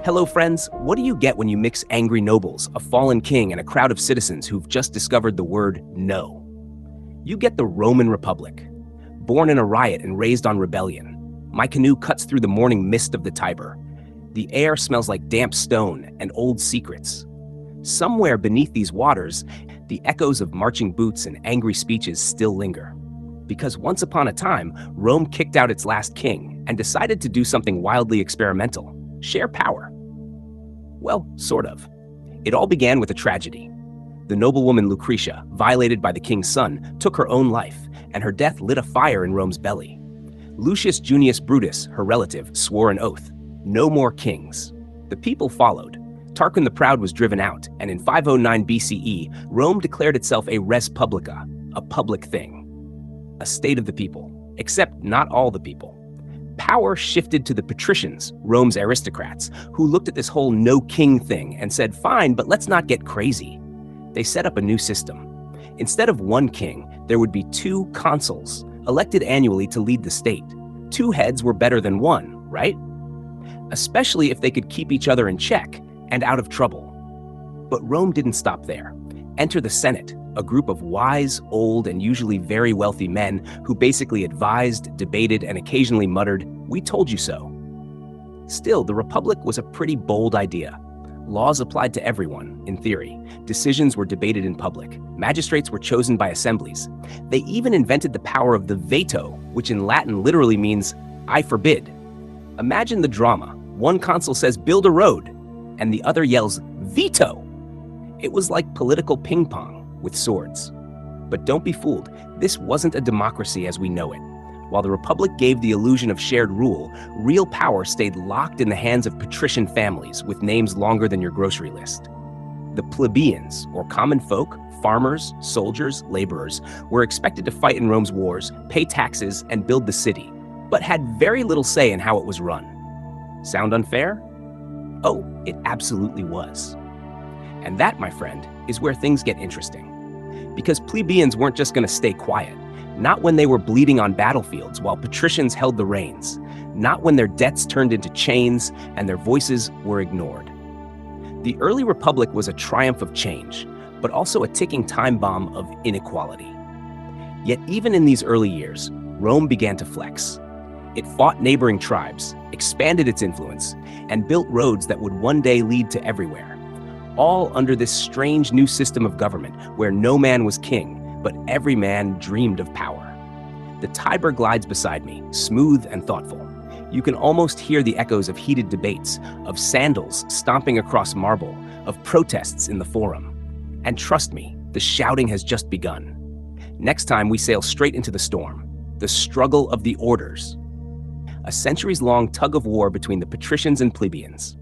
Hello, friends. What do you get when you mix angry nobles, a fallen king, and a crowd of citizens who've just discovered the word no? You get the Roman Republic. Born in a riot and raised on rebellion, my canoe cuts through the morning mist of the Tiber. The air smells like damp stone and old secrets. Somewhere beneath these waters, the echoes of marching boots and angry speeches still linger. Because once upon a time, Rome kicked out its last king and decided to do something wildly experimental: share power. Well, sort of. It all began with a tragedy. The noblewoman Lucretia, violated by the king's son, took her own life, and her death lit a fire in Rome's belly. Lucius Junius Brutus, her relative, swore an oath: no more kings. The people followed. Tarquin the Proud was driven out, and in 509 BCE, Rome declared itself a res publica, a public thing. A state of the people, except not all the people. Power shifted to the patricians, Rome's aristocrats, who looked at this whole no king thing and said, fine, but let's not get crazy. They set up a new system. Instead of one king, there would be two consuls, elected annually to lead the state. Two heads were better than one, right? Especially if they could keep each other in check and out of trouble. But Rome didn't stop there. Enter the Senate, a group of wise, old, and usually very wealthy men who basically advised, debated, and occasionally muttered, "We told you so." Still, the Republic was a pretty bold idea. Laws applied to everyone, in theory. Decisions were debated in public. Magistrates were chosen by assemblies. They even invented the power of the veto, which in Latin literally means, "I forbid." Imagine the drama. One consul says, "Build a road," and the other yells, "Veto!" It was like political ping pong with swords. But don't be fooled, this wasn't a democracy as we know it. While the Republic gave the illusion of shared rule, real power stayed locked in the hands of patrician families with names longer than your grocery list. The plebeians, or common folk, farmers, soldiers, laborers, were expected to fight in Rome's wars, pay taxes, and build the city, but had very little say in how it was run. Sound unfair? Oh, it absolutely was. And that, my friend, is where things get interesting. Because plebeians weren't just going to stay quiet. Not when they were bleeding on battlefields while patricians held the reins. Not when their debts turned into chains and their voices were ignored. The early republic was a triumph of change, but also a ticking time bomb of inequality. Yet even in these early years, Rome began to flex. It fought neighboring tribes, expanded its influence, and built roads that would one day lead to everywhere. All under this strange new system of government where no man was king, but every man dreamed of power. The Tiber glides beside me, smooth and thoughtful. You can almost hear the echoes of heated debates, of sandals stomping across marble, of protests in the forum. And trust me, the shouting has just begun. Next time we sail straight into the storm, the struggle of the orders. A centuries-long tug of war between the patricians and plebeians.